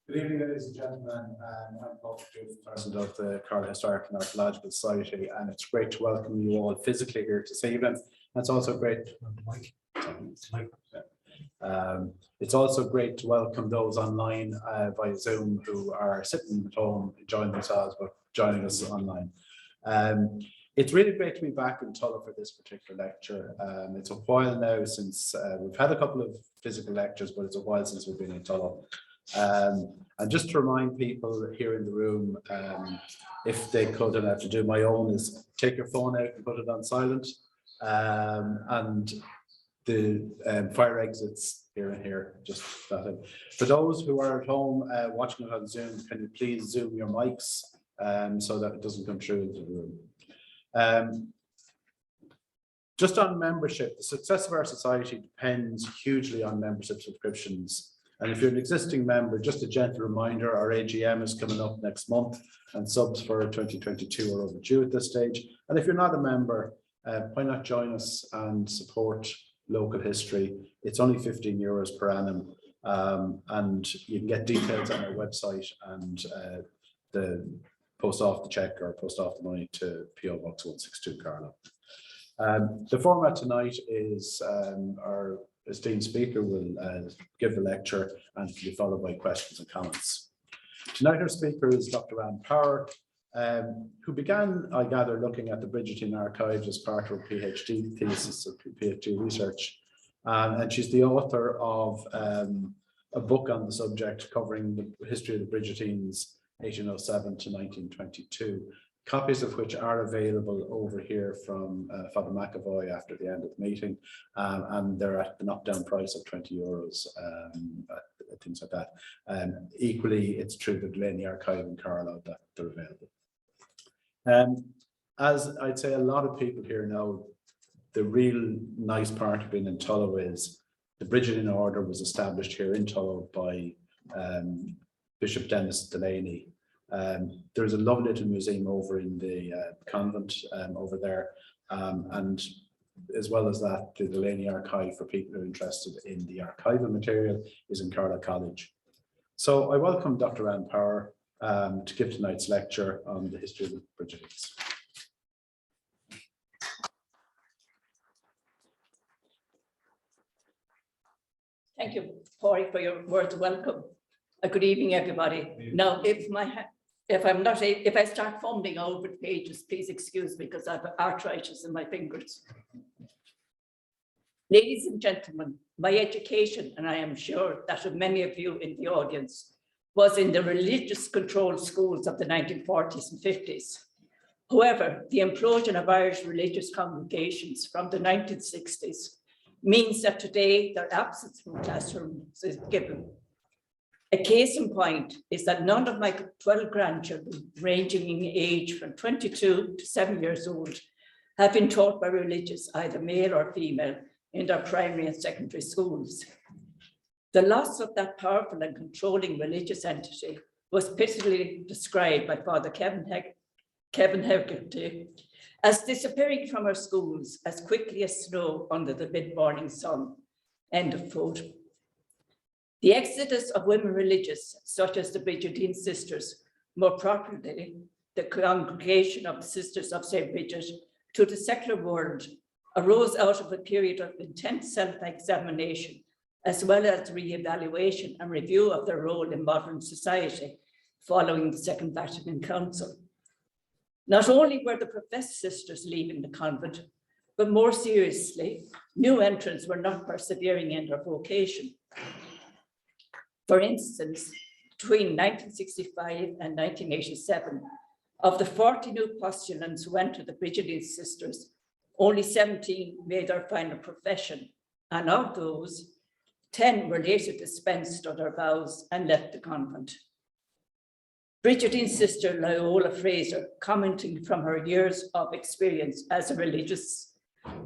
Good evening, ladies and gentlemen. I'm Paul, President of the Carlow Historical and Archaeological Society, and it's great to welcome you all physically here this evening. It's also great. It's also great to welcome those online via Zoom who are sitting at home enjoying themselves, but joining us online. It's really great to be back in Tullow for this particular lecture. It's a while now since we've had a couple of physical lectures, but it's a while since we've been in Tullow. And just to remind people here in the room, if they could, and I have to do my own, is take your phone out and put it on silent. And the fire exits here and here, just that. For those who are at home watching it on Zoom, can you please zoom your mics so that it doesn't come through into the room. Just on membership, the success of our society depends hugely on membership subscriptions. And if you're an existing member, just a gentle reminder, our AGM is coming up next month and subs for 2022 are overdue at this stage. And if you're not a member, why not join us and support local history? It's only €15 per annum, and you can get details on our website and the post off the check or post off the money to PO Box 162 Carlow. The format tonight is our esteemed speaker will give the lecture and can be followed by questions and comments. Tonight our speaker is Dr. Anne Power, who began, I gather, looking at the Brigidine archives as part of her PhD thesis or PhD research. And she's the author of a book on the subject covering the history of the Brigidines 1807 to 1922. Copies of which are available over here from Father McAvoy after the end of the meeting, and they're at the knockdown price of €20, things like that. Equally, it's through the Delany archive in Carlow that they're available. As I'd say, a lot of people here know, the real nice part of being in Tullow is the Brigidine order was established here in Tullow by Bishop Daniel Delany. There's a lovely little museum over in the convent over there, and as well as that, the Delany archive for people who are interested in the archival material is in Carlow College. So I welcome Dr. Anne Power to give tonight's lecture on the history of the Brigidines. Thank you, Paul, for your words of welcome. Good evening, everybody. Now, if I start fumbling over the pages, please excuse me because I have arthritis in my fingers. Ladies and gentlemen, my education, and I am sure that of many of you in the audience, was in the religious controlled schools of the 1940s and 50s. However, the implosion of Irish religious congregations from the 1960s means that today their absence from classrooms is given. A case in point is that none of my 12 grandchildren, ranging in age from 22 to 7 years old, have been taught by religious, either male or female, in their primary and secondary schools. The loss of that powerful and controlling religious entity was pitifully described by Father Kevin Hegarty as disappearing from our schools as quickly as snow under the mid-morning sun. End of quote. The exodus of women religious, such as the Brigidine Sisters, more properly the Congregation of the Sisters of St. Brigid, to the secular world, arose out of a period of intense self-examination, as well as re-evaluation and review of their role in modern society following the Second Vatican Council. Not only were the professed sisters leaving the convent, but more seriously, new entrants were not persevering in their vocation. For instance, between 1965 and 1987, of the 40 new postulants who entered the Brigidine Sisters, only 17 made their final profession, and of those, 10 were later dispensed of their vows and left the convent. Brigidine sister Loyola Fraser, commenting from her years of experience as a religious,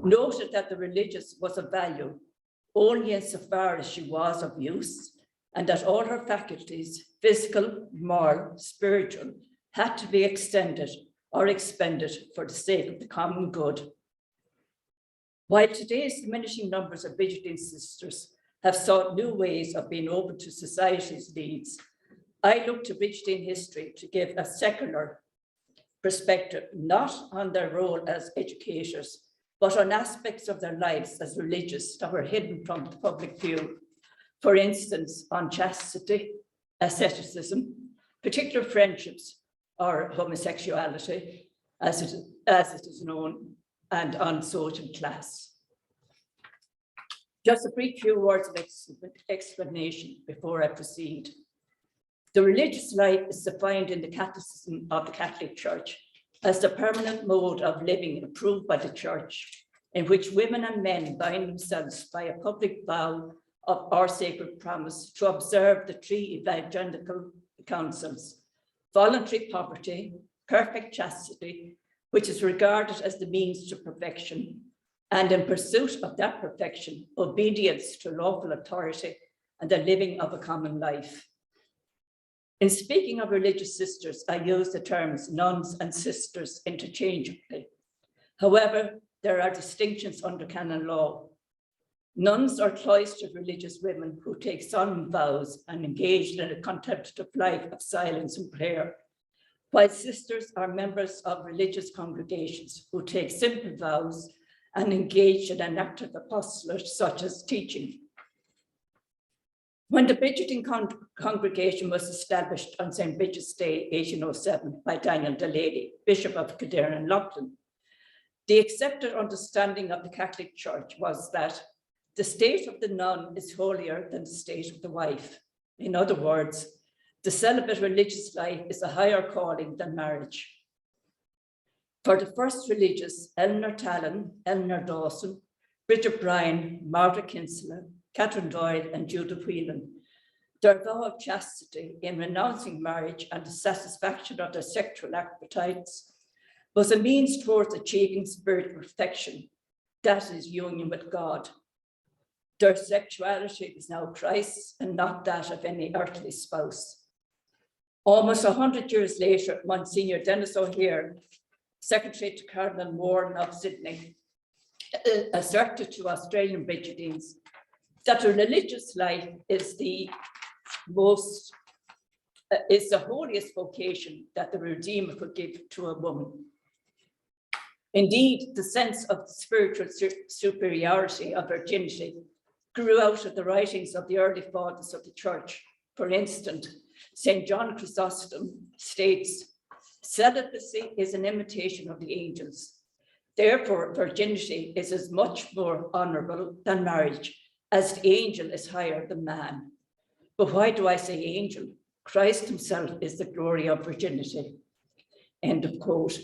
noted that the religious was of value only insofar as she was of use, and that all her faculties, physical, moral, spiritual, had to be extended or expended for the sake of the common good. While today's diminishing numbers of Brigidine sisters have sought new ways of being open to society's needs, I look to Brigidine history to give a secular perspective, not on their role as educators, but on aspects of their lives as religious that were hidden from the public view. For instance, on chastity, asceticism, particular friendships or homosexuality, as it is known, and on social class. Just a brief few words of explanation before I proceed. The religious life is defined in the Catechism of the Catholic Church as the permanent mode of living approved by the Church, in which women and men bind themselves by a public vow or sacred promise to observe the three evangelical counsels: voluntary poverty, perfect chastity, which is regarded as the means to perfection, and in pursuit of that perfection, obedience to lawful authority and the living of a common life. In speaking of religious sisters, I use the terms nuns and sisters interchangeably. However, there are distinctions under canon law. Nuns are cloistered religious women who take solemn vows and engage in a contemplative life of silence and prayer, while sisters are members of religious congregations who take simple vows and engage in an active apostolate such as teaching. When the Brigidine congregation was established on St. Bridget's Day, 1807, by Daniel Delany, Bishop of Kildare and Leighlin, the accepted understanding of the Catholic Church was that the state of the nun is holier than the state of the wife. In other words, the celibate religious life is a higher calling than marriage. For the first religious, Eleanor Talon, Eleanor Dawson, Bridget Bryan, Margaret Kinsella, Catherine Doyle, and Judith Whelan, their vow of chastity in renouncing marriage and the satisfaction of their sexual appetites was a means towards achieving spiritual perfection, that is, union with God. Their sexuality is now Christ's and not that of any earthly spouse. Almost 100 years later, Monsignor Dennis O'Hare, Secretary to Cardinal Moran of Sydney, asserted to Australian Brigidines that a religious life is the holiest vocation that the Redeemer could give to a woman. Indeed, the sense of the spiritual superiority of virginity grew out of the writings of the early fathers of the Church. For instance, St. John Chrysostom states, "Celibacy is an imitation of the angels. Therefore, virginity is as much more honorable than marriage, as the angel is higher than man." But why do I say angel? Christ himself is the glory of virginity. End of quote.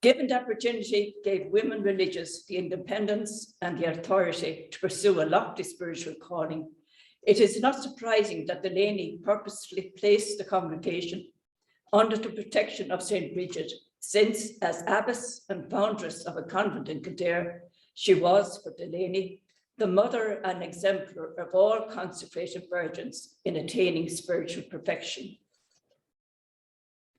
Given that virginity gave women religious the independence and the authority to pursue a lofty spiritual calling, it is not surprising that Delany purposefully placed the congregation under the protection of St. Brigid, since as abbess and foundress of a convent in Kildare, she was, for Delany, the mother and exemplar of all consecrated virgins in attaining spiritual perfection.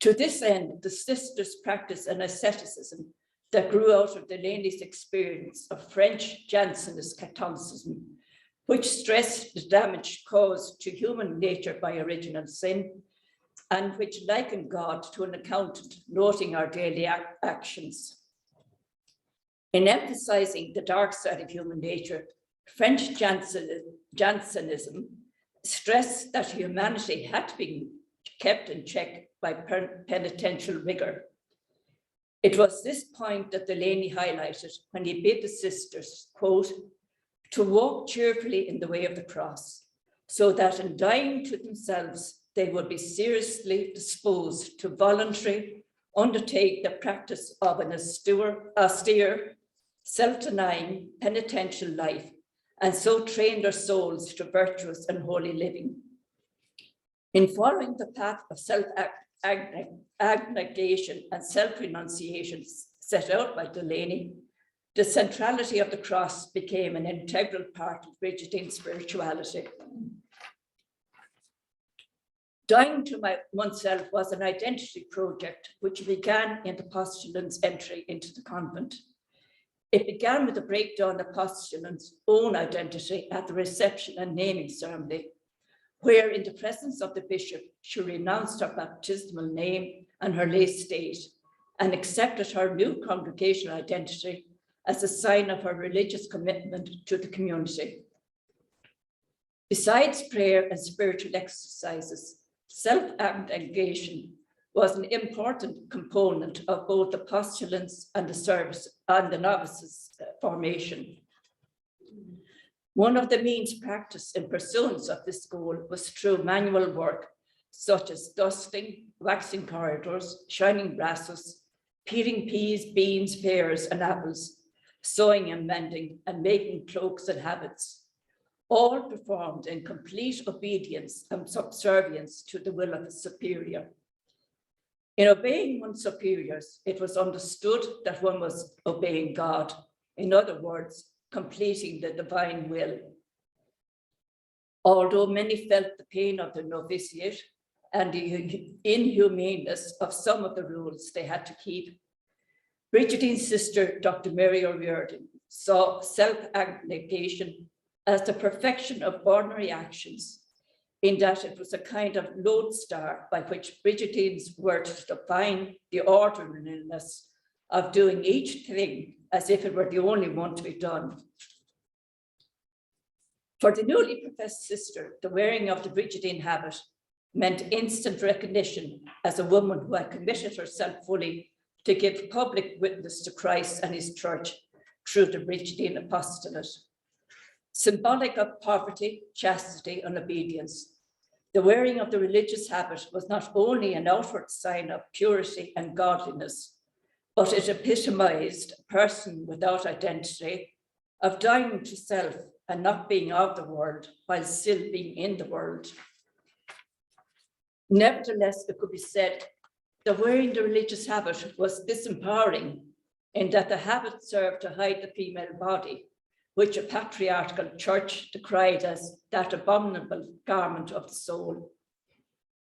To this end, the sisters practiced an asceticism that grew out of Delany's experience of French Jansenist Catholicism, which stressed the damage caused to human nature by original sin, and which likened God to an accountant noting our daily actions. In emphasizing the dark side of human nature, French Jansenism stressed that humanity had to be kept in check by penitential rigor. It was this point that Delany highlighted when he bid the sisters, quote, "to walk cheerfully in the way of the cross, so that in dying to themselves, they would be seriously disposed to voluntarily undertake the practice of an austere, self-denying, penitential life, and so train their souls to virtuous and holy living." In following the path of self-abnegation and self-renunciation set out by Delany, the centrality of the cross became an integral part of Brigidine spirituality. Dying to oneself was an identity project which began in the postulant's entry into the convent. It began with the breakdown of postulant's own identity at the reception and naming ceremony, where in the presence of the bishop, she renounced her baptismal name and her lay state and accepted her new congregational identity as a sign of her religious commitment to the community. Besides prayer and spiritual exercises, self-abnegation was an important component of both the postulants and the service and the novices' formation. One of the means practiced in pursuance of this goal was through manual work, such as dusting, waxing corridors, shining brasses, peeling peas, beans, pears, and apples, sewing and mending, and making cloaks and habits, all performed in complete obedience and subservience to the will of the superior. In obeying one's superiors, it was understood that one was obeying God, in other words, completing the divine will. Although many felt the pain of the novitiate and the inhumaneness of some of the rules they had to keep, Brigidine's sister, Dr. Mary O'Riordan, saw self-abnegation as the perfection of ordinary actions, in that it was a kind of lodestar by which Brigidines were to define the orderliness of doing each thing as if it were the only one to be done. For the newly professed sister, the wearing of the Brigidine habit meant instant recognition as a woman who had committed herself fully to give public witness to Christ and his church through the Brigidine apostolate. Symbolic of poverty, chastity, and obedience, the wearing of the religious habit was not only an outward sign of purity and godliness, but it epitomized a person without identity, of dying to self and not being of the world while still being in the world. Nevertheless, it could be said that wearing the religious habit was disempowering, in that the habit served to hide the female body, which a patriarchal church decried as that abominable garment of the soul.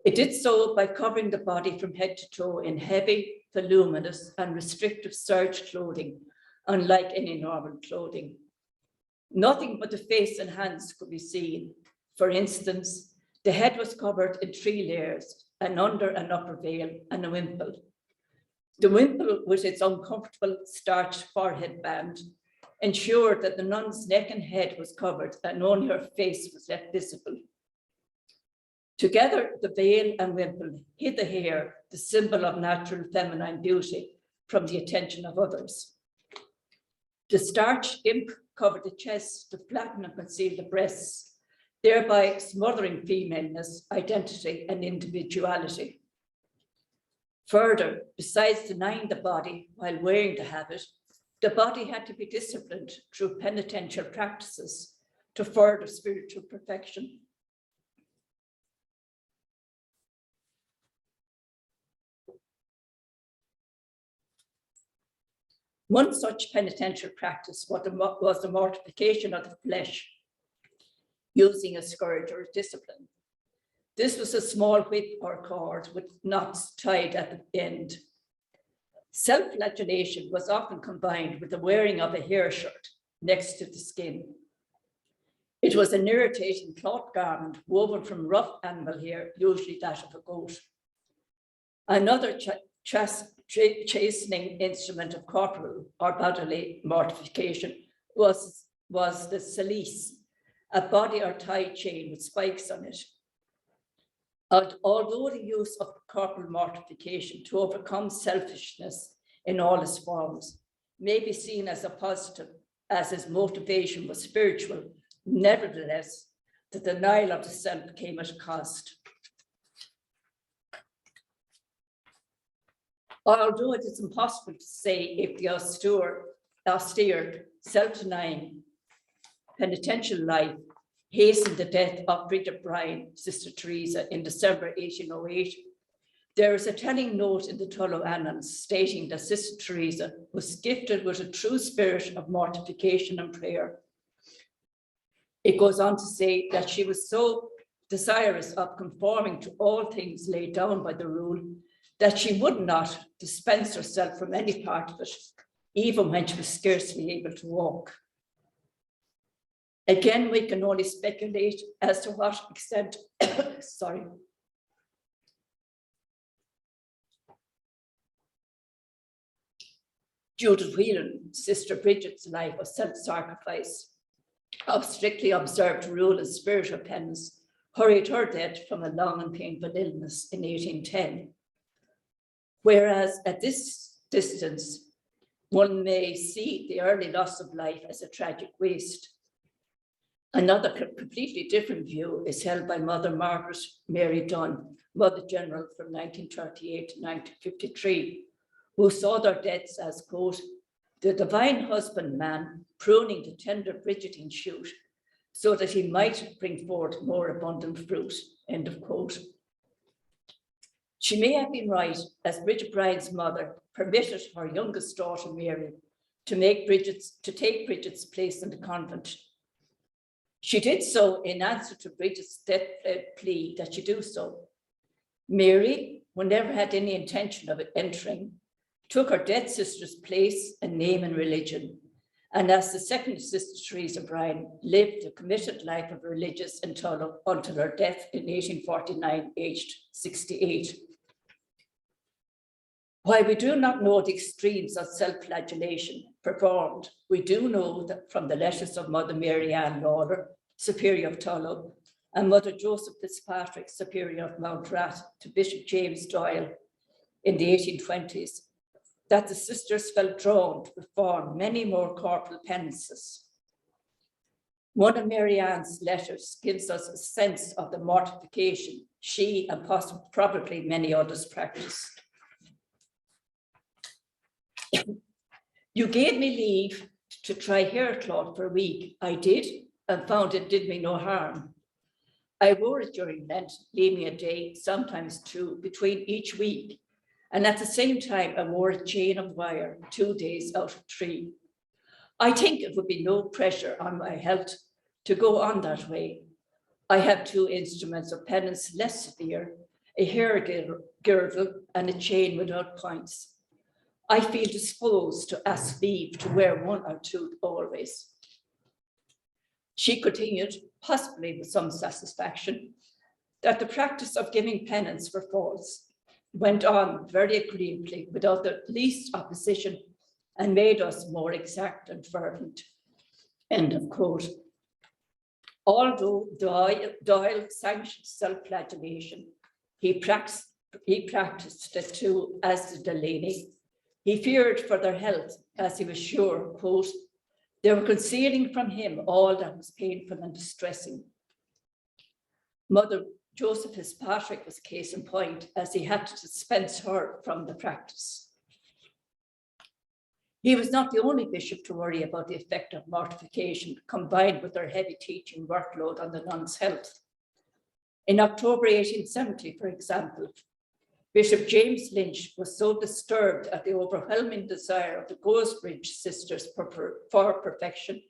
It did so by covering the body from head to toe in heavy, voluminous, and restrictive serge clothing, unlike any normal clothing. Nothing but the face and hands could be seen. For instance, the head was covered in 3 layers, an under and upper veil, and a wimple. The wimple, with its uncomfortable starched forehead band, ensured that the nun's neck and head was covered and only her face was left visible. Together, the veil and wimple hid the hair, the symbol of natural feminine beauty, from the attention of others. The starched gimp covered the chest to flatten and conceal the breasts, thereby smothering femaleness, identity, and individuality. Further, besides denying the body while wearing the habit, the body had to be disciplined through penitential practices to further spiritual perfection. One such penitential practice was the mortification of the flesh, using a scourge or a discipline. This was a small whip or cord with knots tied at the end. Self-flagellation was often combined with the wearing of a hair shirt next to the skin. It was an irritating cloth garment woven from rough animal hair, usually that of a goat. Another chastening instrument of corporal or bodily mortification was the cilice, a body or tie chain with spikes on it. Although the use of corporal mortification to overcome selfishness in all its forms may be seen as a positive, as his motivation was spiritual, nevertheless, the denial of the self came at a cost. Although it is impossible to say if the austere, self-denying, penitential life hastened the death of Brigid Bryan, Sister Teresa, in December 1808, there is a telling note in the Tullow Annals stating that Sister Teresa was gifted with a true spirit of mortification and prayer. It goes on to say that she was so desirous of conforming to all things laid down by the rule that she would not dispense herself from any part of it, even when she was scarcely able to walk. Again, we can only speculate as to what extent, sorry. Judith Whelan, Sister Brigid's life of self-sacrifice, of strictly observed rule and spiritual penance, hurried her death from a long and painful illness in 1810. Whereas at this distance, one may see the early loss of life as a tragic waste. Another completely different view is held by Mother Margaret Mary Dunn, Mother General from 1938 to 1953, who saw their deaths as, quote, the divine husbandman pruning the tender Brigidine shoot so that he might bring forth more abundant fruit, end of quote. She may have been right, as Bridget Bryan's mother permitted her youngest daughter, Mary, to take Brigid's place in the convent. She did so in answer to Brigid's deathbed plea that she do so. Mary, who never had any intention of entering, took her dead sister's place and name in religion, and as the second Sister Teresa Bryan, lived a committed life of religious in Tullow until her death in 1849, aged 68. While we do not know the extremes of self-flagellation performed, we do know that from the letters of Mother Mary Ann Lawler, Superior of Tullow, and Mother Joseph Fitzpatrick, Superior of Mountrath, to Bishop James Doyle in the 1820s, that the sisters felt drawn to perform many more corporal penances. One of Mary Ann's letters gives us a sense of the mortification she and probably many others practiced. You gave me leave to try haircloth for a week. I did, and found it did me no harm. I wore it during Lent, leaving a day, sometimes two, between each week. And at the same time, I wore a chain of wire 2 days out of 3. I think it would be no pressure on my health to go on that way. I have 2 instruments of penance less severe, a hair girdle and a chain without points. I feel disposed to ask leave to wear 1 or 2 always. She continued, possibly with some satisfaction, that the practice of giving penance for faults went on very agreeably without the least opposition and made us more exact and fervent. End of quote. Although Doyle sanctioned self-flagellation, he practiced it too, as did Delany. He feared for their health, as he was sure, quote, they were concealing from him all that was painful and distressing. Mother Joseph Fitzpatrick was case in point, as he had to dispense her from the practice. He was not the only bishop to worry about the effect of mortification combined with their heavy teaching workload on the nuns' health. In October 1870, for example, Bishop James Lynch was so disturbed at the overwhelming desire of the Brigidine Sisters for perfection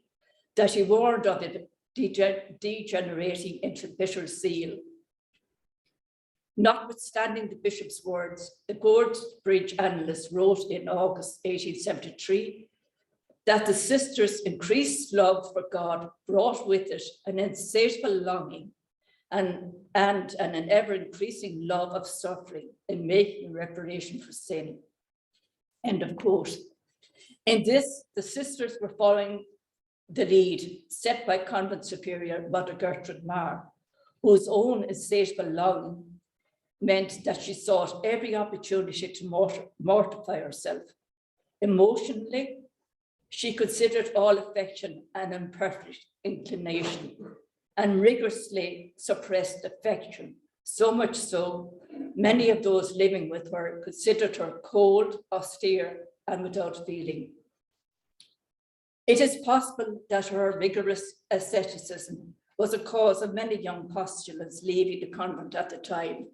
that he warned of it degenerating into bishop zeal. Notwithstanding the bishop's words, the Brigidine annalist wrote in August 1873 that the sisters' increased love for God brought with it an insatiable longing and an ever-increasing love of suffering in making reparation for sin. End of quote. In this, the sisters were following the lead set by Convent Superior Mother Gertrude Marr, whose own insatiable longing meant that she sought every opportunity to mortify herself. Emotionally, she considered all affection an imperfect inclination and rigorously suppressed affection, so much so, many of those living with her considered her cold, austere, and without feeling. It is possible that her rigorous asceticism was a cause of many young postulants leaving the convent at the time.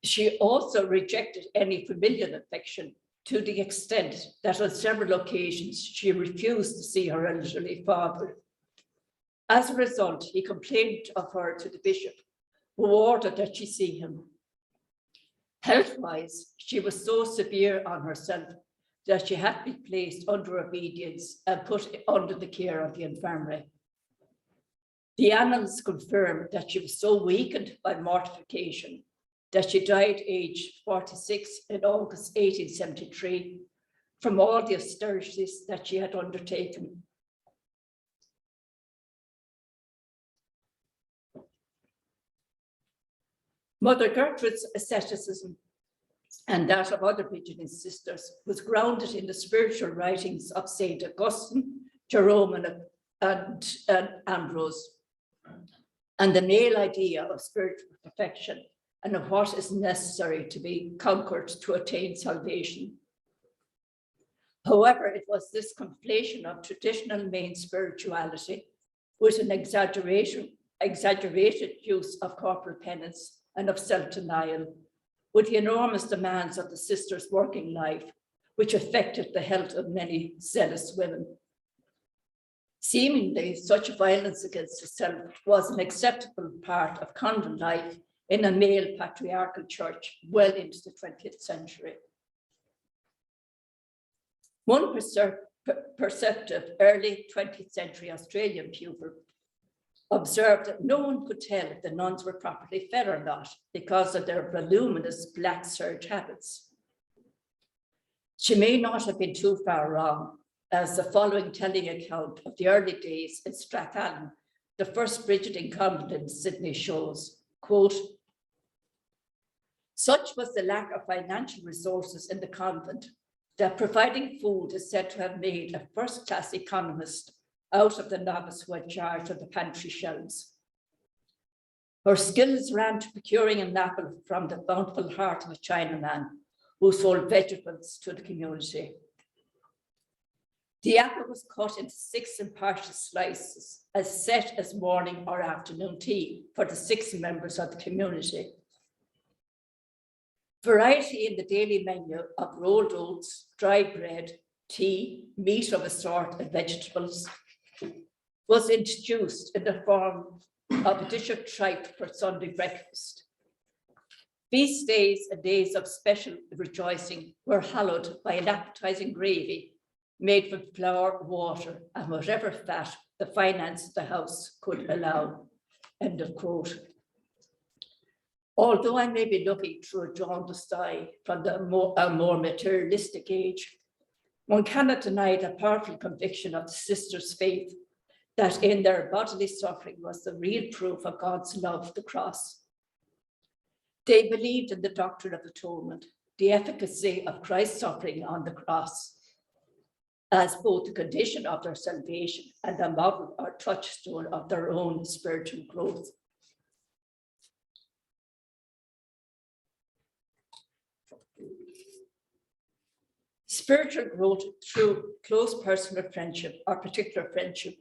She also rejected any familial affection to the extent that on several occasions she refused to see her elderly father. As a result, he complained of her to the bishop, who ordered that she see him. Health-wise, she was so severe on herself that she had been placed under obedience and put under the care of the infirmary. The annals confirm that she was so weakened by mortification that she died aged 46 in August 1873 from all the austerities that she had undertaken. Mother Gertrude's asceticism and that of other Brigidine sisters was grounded in the spiritual writings of St. Augustine, Jerome, and Ambrose, and the male idea of spiritual perfection and of what is necessary to be conquered to attain salvation. However, it was this conflation of traditional main spirituality with an exaggerated use of corporal penance and of self-denial, with the enormous demands of the sisters' working life, which affected the health of many zealous women. Seemingly, such violence against the self was an acceptable part of convent life in a male patriarchal church well into the 20th century. One perceptive early 20th century Australian pupil observed that no one could tell if the nuns were properly fed or not because of their voluminous black serge habits. She may not have been too far wrong, as the following telling account of the early days in Strathallan, the first Brigidine convent in Sydney, shows, quote, "Such was the lack of financial resources in the convent that providing food is said to have made a first-class economist out of the novice who had charge of the pantry shelves. Her skills ran to procuring an apple from the bountiful heart of a Chinaman who sold vegetables to the community. The apple was cut into 6 impartial slices, as set as morning or afternoon tea for the 6 members of the community. Variety in the daily menu of rolled oats, dry bread, tea, meat of a sort, and vegetables was introduced in the form of a dish of tripe for Sunday breakfast. Feast days and days of special rejoicing were hallowed by an appetizing gravy made from flour, water, and whatever fat the finance of the house could allow." End of quote. Although I may be looking through a jaundiced eye from a more materialistic age, one cannot deny the powerful conviction of the sisters' faith that in their bodily suffering was the real proof of God's love, the cross. They believed in the doctrine of atonement, the efficacy of Christ's suffering on the cross, as both the condition of their salvation and a model or touchstone of their own spiritual growth. Spiritual growth through close personal friendship, or particular friendship,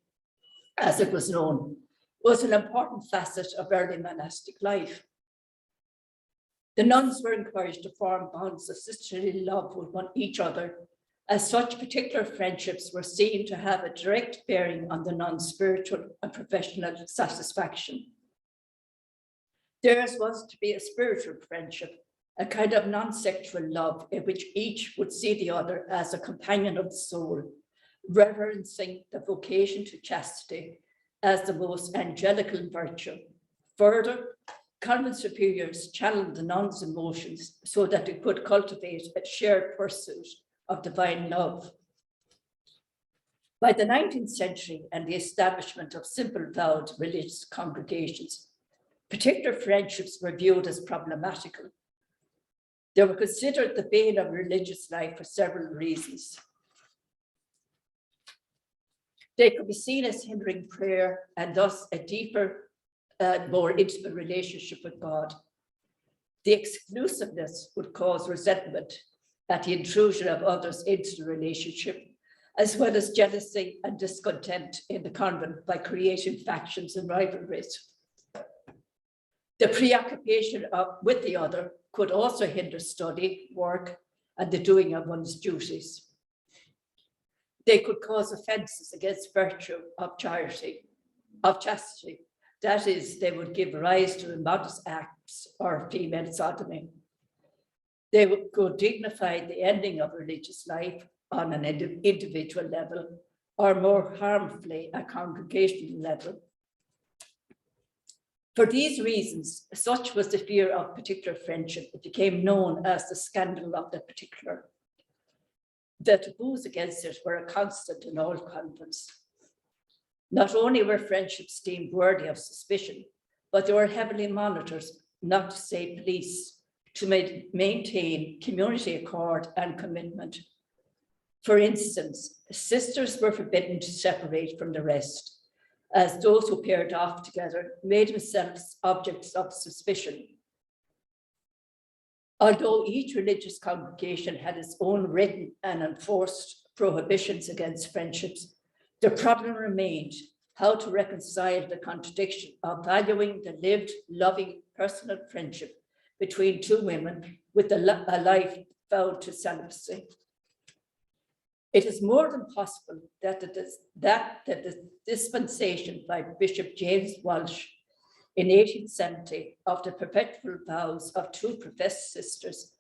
as it was known, was an important facet of early monastic life. The nuns were encouraged to form bonds of sisterly love with each other, as such particular friendships were seen to have a direct bearing on the nuns' spiritual and professional satisfaction. Theirs was to be a spiritual friendship, a kind of non-sexual love in which each would see the other as a companion of the soul, reverencing the vocation to chastity as the most angelical virtue. Further, convent superiors channeled the nuns' emotions so that they could cultivate a shared pursuit of divine love. By the 19th century and the establishment of simple-vowed religious congregations, particular friendships were viewed as problematical. They were considered the bane of religious life for several reasons. They could be seen as hindering prayer and thus a deeper, more intimate relationship with God. The exclusiveness would cause resentment at the intrusion of others into the relationship, as well as jealousy and discontent in the convent by creating factions and rivalries. The preoccupation with the other could also hinder study, work, and the doing of one's duties. They could cause offenses against virtue of chastity. That is, they would give rise to immodest acts or female sodomy. They could dignify the ending of religious life on an individual level or more harmfully at congregational level. For these reasons, such was the fear of particular friendship, it became known as the scandal of the particular. The taboos against it were a constant in all convents. Not only were friendships deemed worthy of suspicion, but they were heavily monitored, not to say policed, to maintain community accord and commitment. For instance, sisters were forbidden to separate from the rest, as those who paired off together made themselves objects of suspicion. Although each religious congregation had its own written and enforced prohibitions against friendships, the problem remained how to reconcile the contradiction of valuing the lived, loving, personal friendship between two women with a life vowed to celibacy. It is more than possible that the dispensation by Bishop James Walsh in 1870 of the perpetual vows of two professed sisters,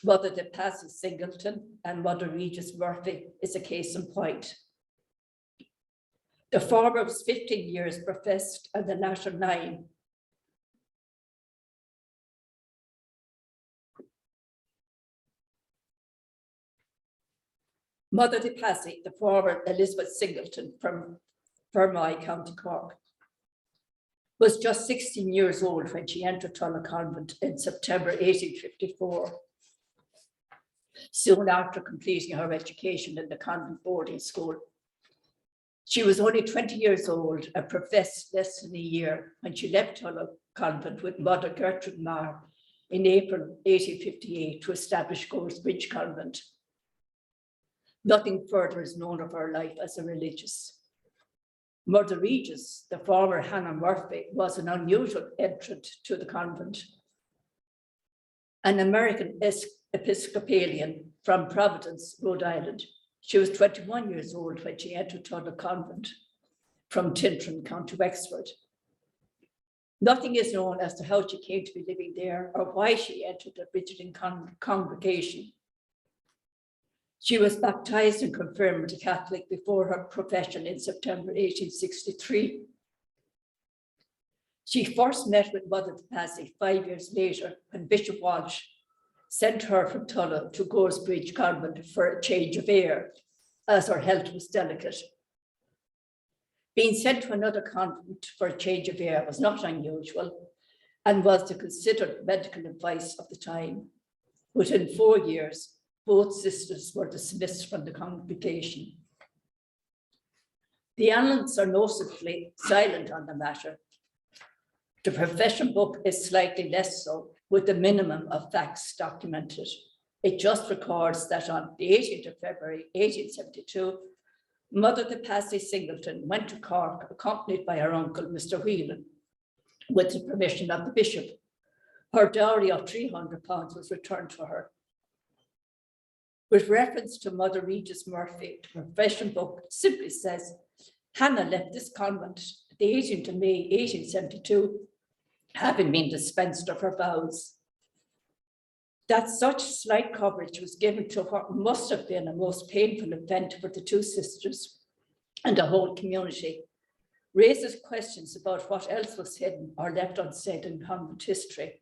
Mother de Passy Singleton and Mother Regis Murphy, is a case in point. The former was 15 years professed and the latter 9. Mother de Passy, the former Elizabeth Singleton from Fermoy, County Cork, was just 16 years old when she entered Tullow Convent in September 1854. Soon after completing her education in the convent boarding school. She was only 20 years old and professed less than a year when she left Tullow Convent with Mother Gertrude Marr in April 1858 to establish Goresbridge Convent. Nothing further is known of her life as a religious. Mother Regis, the former Hannah Murphy, was an unusual entrant to the convent. An American Episcopalian from Providence, Rhode Island. She was 21 years old when she entered Tullow Convent from Tintern, County Wexford. Nothing is known as to how she came to be living there or why she entered the Brigidine congregation. She was baptized and confirmed a Catholic before her profession in September 1863. She first met with Mother de Passy 5 years later when Bishop Walsh sent her from Tullow to Goresbridge Convent for a change of air, as her health was delicate. Being sent to another convent for a change of air was not unusual and was the considered medical advice of the time. Within 4 years, both sisters were dismissed from the congregation. The annals are noticeably silent on the matter. The profession book is slightly less so, with the minimum of facts documented. It just records that on the 18th of February, 1872, Mother de Passy Singleton went to Cork accompanied by her uncle, Mr. Whelan, with the permission of the bishop. Her dowry of £300 was returned to her. With reference to Mother Regis Murphy, the profession book simply says, Hannah left this convent the 18th of May, 1872, having been dispensed of her vows. That such slight coverage was given to what must have been a most painful event for the two sisters and the whole community raises questions about what else was hidden or left unsaid in convent history.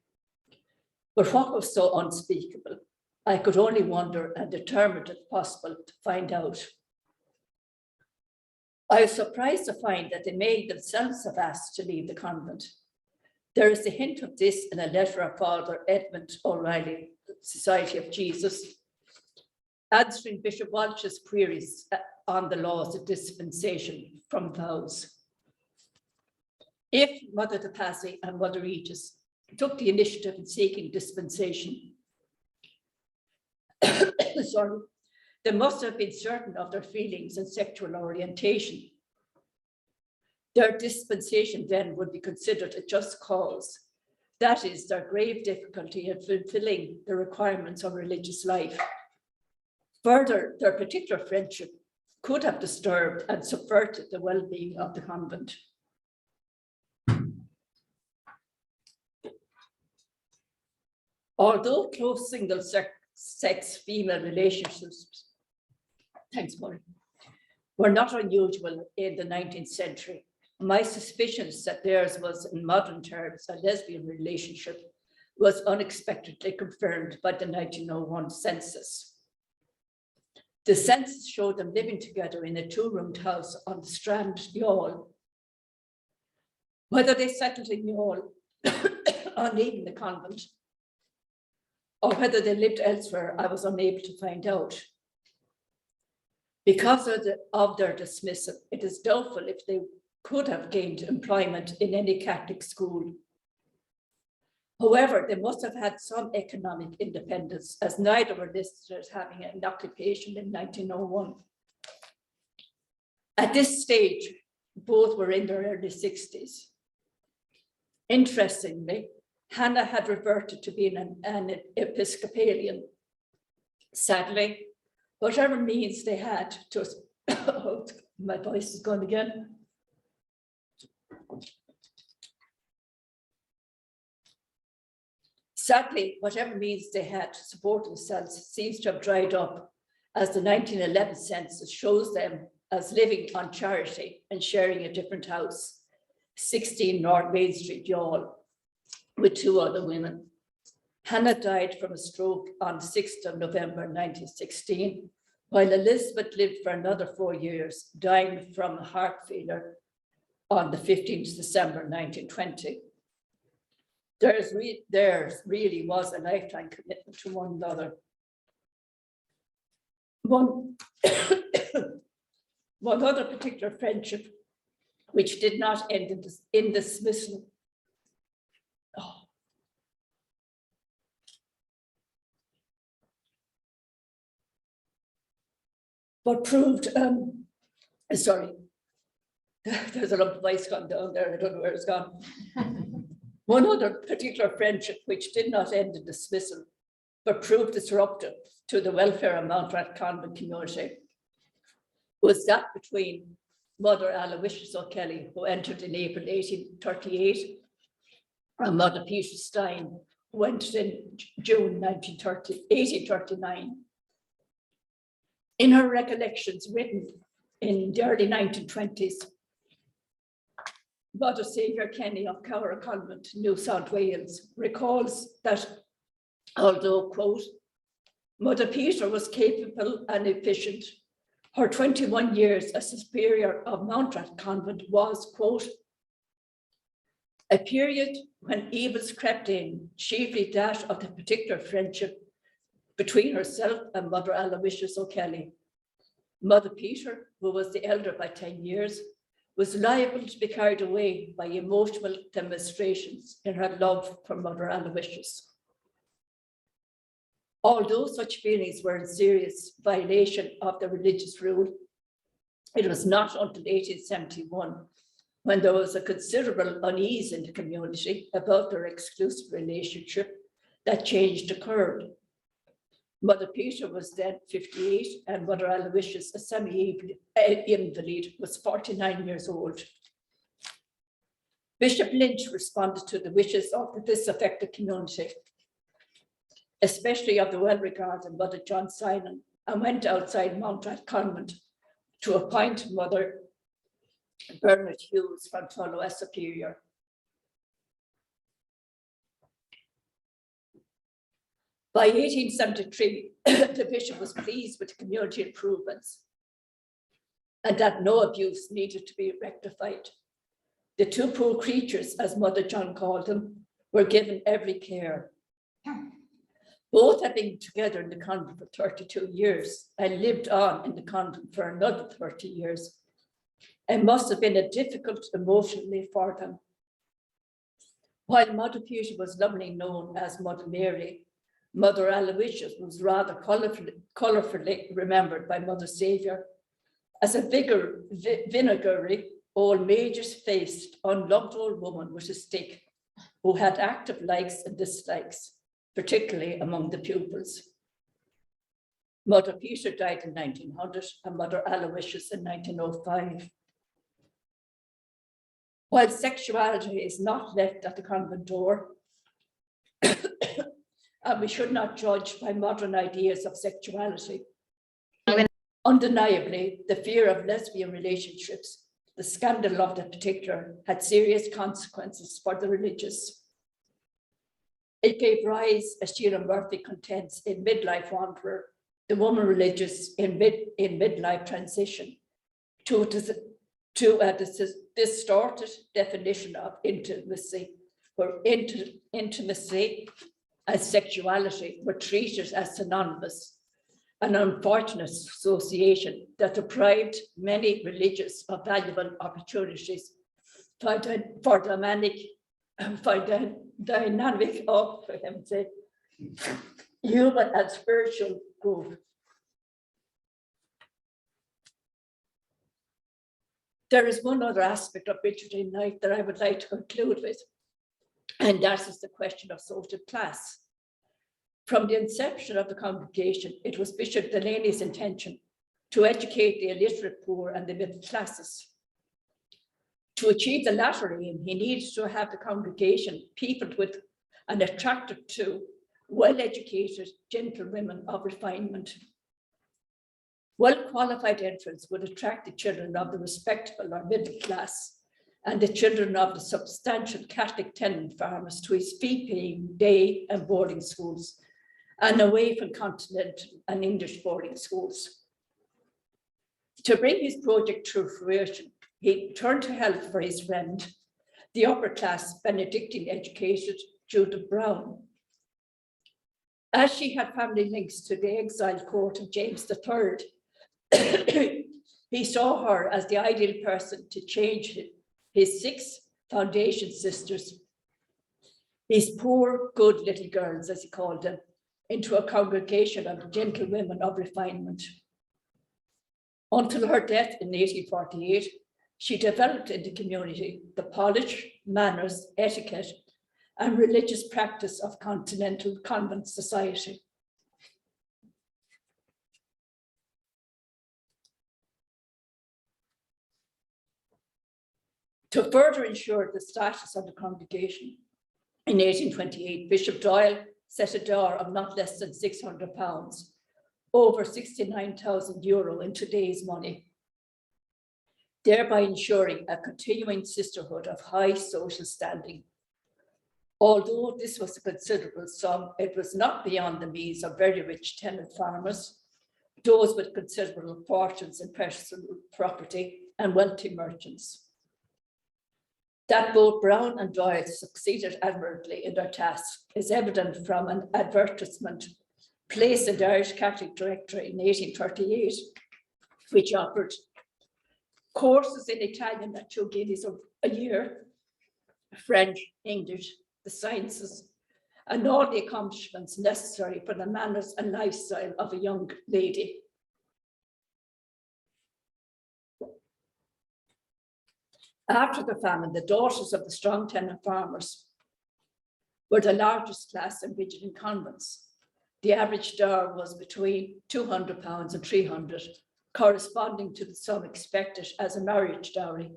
But what was so unspeakable? I could only wonder and determined if possible to find out. I was surprised to find that they may themselves have asked to leave the convent. There is a hint of this in a letter of Father Edmund O'Reilly, Society of Jesus, answering Bishop Walsh's queries on the laws of dispensation from vows. If Mother de Passy and Mother Regis took the initiative in seeking dispensation, sorry, they must have been certain of their feelings and sexual orientation. Their dispensation then would be considered a just cause. That is, their grave difficulty in fulfilling the requirements of religious life. Further, their particular friendship could have disturbed and subverted the well-being of the convent. Although close single-sex female relationships thanks, Maureen, were not unusual in the 19th century. My suspicions that theirs was, in modern terms, a lesbian relationship was unexpectedly confirmed by the 1901 census. The census showed them living together in a two-roomed house on the Strand, Youghal. Whether they settled in Youghal or leaving the convent, or whether they lived elsewhere, I was unable to find out. Because of their dismissal, it is doubtful if they could have gained employment in any Catholic school. However, they must have had some economic independence, as neither were listed as having an occupation in 1901. At this stage, both were in their early 60s. Interestingly, Hannah had reverted to being an Episcopalian. Sadly, whatever means they had to, oh, my voice is gone again. Sadly, whatever means they had to support themselves seems to have dried up, as the 1911 census shows them as living on charity and sharing a different house, 16 North Main Street, Youghal, with two other women. Hannah died from a stroke on 6th of November 1916, while Elizabeth lived for another 4 years, dying from heart failure on the 15th of December 1920. Theirs really was a lifetime commitment to one another. One other particular friendship, which did not end in dismissal, but proved, sorry, there's a lump of ice gone down there, I don't know where it's gone. One other particular friendship which did not end in dismissal, but proved disruptive to the welfare of Mountrat Convent community, was that between Mother Aloysius O'Kelly, who entered in April 1838, and Mother Peter Stein, who entered in June 1839. In her recollections written in the early 1920s, Mother Saviour Kenny of Cowra Convent, New South Wales, recalls that although, quote, Mother Peter was capable and efficient, her 21 years as superior of Mountrat Convent was, quote, a period when evils crept in, chiefly that of the particular friendship between herself and Mother Aloysius O'Kelly. Mother Peter, who was the elder by 10 years, was liable to be carried away by emotional demonstrations in her love for Mother Aloysius. Although such feelings were in serious violation of the religious rule, it was not until 1871, when there was a considerable unease in the community about their exclusive relationship, that change occurred. Mother Peter was then 58 and Mother Aloysius, a semi-invalid, was 49 years old. Bishop Lynch responded to the wishes of the disaffected community, especially of the well-regarded Mother John Simon, and went outside Mountrat Convent to appoint Mother Bernard Hughes from Tullow as superior. By 1873, the bishop was pleased with the community improvements and that no abuse needed to be rectified. The two poor creatures, as Mother John called them, were given every care. Both had been together in the convent for 32 years and lived on in the convent for another 30 years. It must have been a difficult emotionally for them. While Mother Peter was lovingly known as Mother Mary, Mother Aloysius was rather colourfully remembered by Mother Saviour as a vinegary, old major-faced, unloved old woman with a stick, who had active likes and dislikes, particularly among the pupils. Mother Peter died in 1900 and Mother Aloysius in 1905. While sexuality is not left at the convent door, and we should not judge by modern ideas of sexuality, Undeniably, the fear of lesbian relationships, the scandal of the particular, had serious consequences for the religious. It gave rise, as Sheila Murphy contends in Midlife Wanderer, the woman religious in midlife transition, to a distorted definition of intimacy, where intimacy and sexuality were treated as synonymous, an unfortunate association that deprived many religious of valuable opportunities for dynamic of, for heaven's sake, human and spiritual growth. There is one other aspect of Brigidine life that I would like to conclude with, and that is the question of social class. From the inception of the congregation, it was Bishop Delany's intention to educate the illiterate poor and the middle classes. To achieve the latter aim, he needed to have the congregation peopled with and attracted to well-educated gentlewomen of refinement. Well-qualified entrants would attract the children of the respectable or middle class and the children of the substantial Catholic tenant farmers to his fee-paying day and boarding schools, and away from continental and English boarding schools. To bring his project to fruition, he turned to help for his friend, the upper-class Benedictine educated Judith Brown. As she had family links to the exiled court of James III, he saw her as the ideal person to change his 6 foundation sisters, his poor, good little girls, as he called them, into a congregation of gentlewomen of refinement. Until her death in 1848, she developed in the community the polish, manners, etiquette, and religious practice of continental convent society. To further ensure the status of the congregation, in 1828, Bishop Doyle set a dower of not less than £600, over €69,000 in today's money, thereby ensuring a continuing sisterhood of high social standing. Although this was a considerable sum, it was not beyond the means of very rich tenant farmers, those with considerable fortunes in personal property, and wealthy merchants. That both Brown and Doyle succeeded admirably in their task is evident from an advertisement placed in the Irish Catholic Directory in 1838, which offered courses in Italian at 2 guineas a year, French, English, the sciences, and all the accomplishments necessary for the manners and lifestyle of a young lady. After the famine, the daughters of the strong tenant farmers were the largest class in Brigidine convents. The average dower was between £200 and £300, corresponding to the sum expected as a marriage dowry,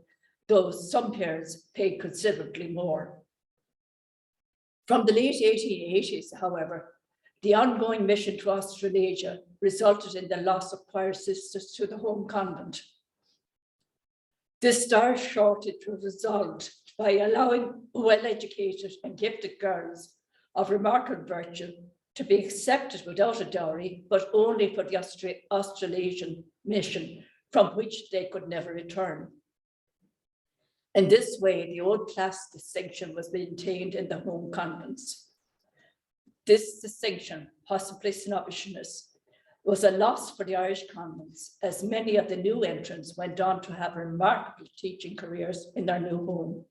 though some parents paid considerably more. From the late 1880s, however, the ongoing mission to Australasia resulted in the loss of choir sisters to the home convent. This dire shortage was resolved by allowing well-educated and gifted girls of remarkable virtue to be accepted without a dowry, but only for the Australasian mission, from which they could never return. In this way, the old class distinction was maintained in the home convents. This distinction, possibly snobbishness, was a loss for the Irish convents, as many of the new entrants went on to have remarkable teaching careers in their new home.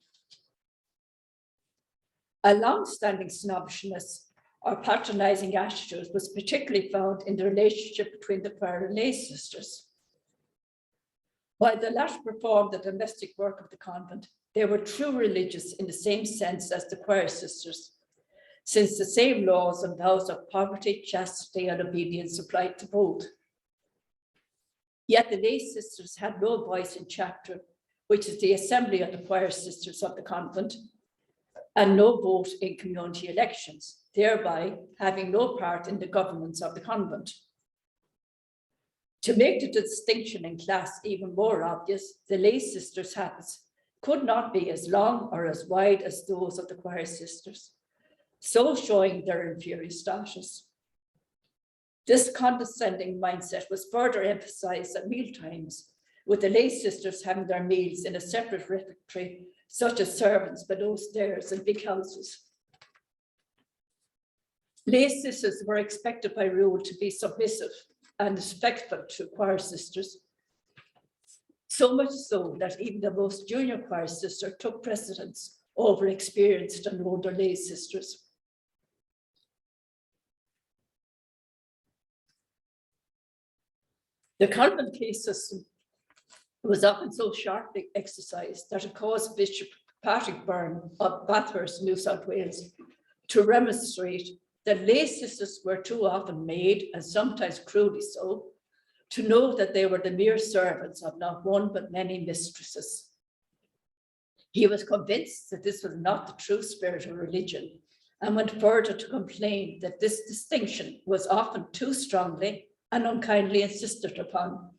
A long-standing snobbishness or patronizing attitude was particularly found in the relationship between the choir and lay sisters. While the latter performed the domestic work of the convent, they were true religious in the same sense as the choir sisters, since the same laws and vows of poverty, chastity, and obedience applied to both. Yet the lay sisters had no voice in chapter, which is the assembly of the choir sisters of the convent, and no vote in community elections, thereby having no part in the governance of the convent. To make the distinction in class even more obvious, the lay sisters' hats could not be as long or as wide as those of the choir sisters, so showing their inferior status. This condescending mindset was further emphasized at mealtimes, with the lay sisters having their meals in a separate refectory, such as servants below stairs in big houses. Lay sisters were expected by rule to be submissive and respectful to choir sisters, so much so that even the most junior choir sister took precedence over experienced and older lay sisters. The convent case system was often so sharply exercised that it caused Bishop Patrick Byrne of Bathurst, New South Wales, to remonstrate that lay sisters were too often made, and sometimes cruelly so, to know that they were the mere servants of not one but many mistresses. He was convinced that this was not the true spirit of religion, and went further to complain that this distinction was often too strongly and unkindly insisted upon.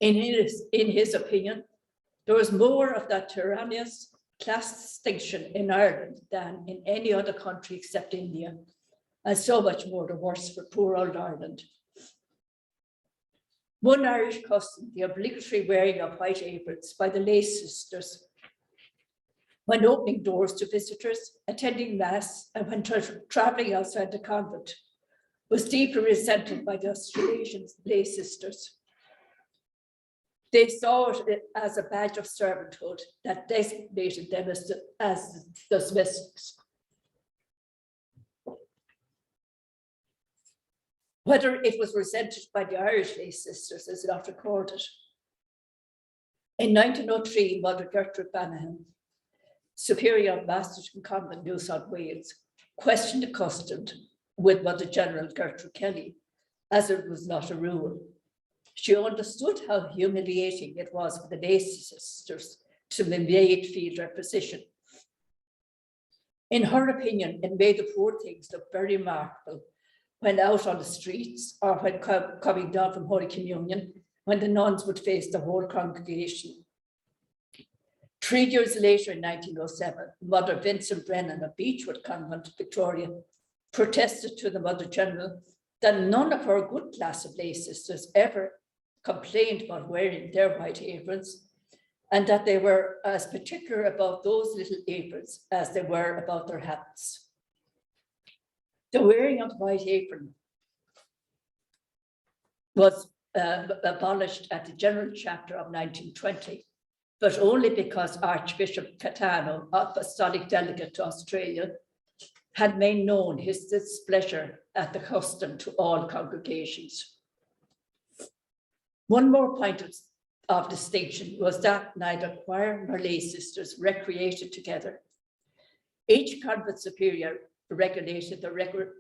In his opinion, there was more of that tyrannous class distinction in Ireland than in any other country except India, and so much more the worse for poor old Ireland. One Irish custom, the obligatory wearing of white aprons by the lay sisters when opening doors to visitors, attending mass, and when traveling outside the convent, was deeply resented by the Australasian lay sisters. They saw it as a badge of servanthood that designated them as the submissives. Whether it was resented by the Irish lay sisters is not recorded. In 1903, Mother Gertrude Bannahan, Superior of Masterton Convent, New South Wales, questioned the custom with Mother General Gertrude Kelly, as it was not a rule. She understood how humiliating it was for the lay sisters to be made feel their position. In her opinion, it made the poor things look very remarkable when out on the streets or when coming down from Holy Communion, when the nuns would face the whole congregation. 3 years later, in 1907, Mother Vincent Brennan of Beechwood Convent, Victoria, protested to the Mother General that none of her good class of lay sisters ever complained about wearing their white aprons, and that they were as particular about those little aprons as they were about their hats. The wearing of the white apron was abolished at the General Chapter of 1920, but only because Archbishop Catano, Apostolic Delegate to Australia, had made known his displeasure at the custom to all congregations. One more point of distinction was that neither choir nor lay sisters recreated together. Each convent superior regulated the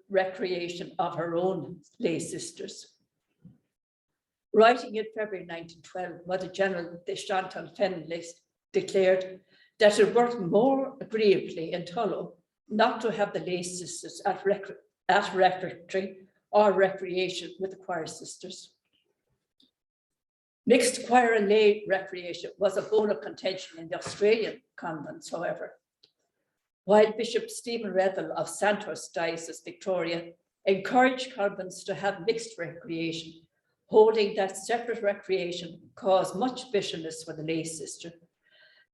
recreation of her own lay sisters. Writing in February 1912, Mother General de Chantal Fenley declared that it worked more agreeably in Tullow not to have the lay sisters at refectory or recreation with the choir sisters. Mixed choir and lay recreation was a bone of contention in the Australian convents, however. While Bishop Stephen Rethel of Sandhurst Diocese, Victoria, encouraged convents to have mixed recreation, holding that separate recreation caused much bitterness for the lay sister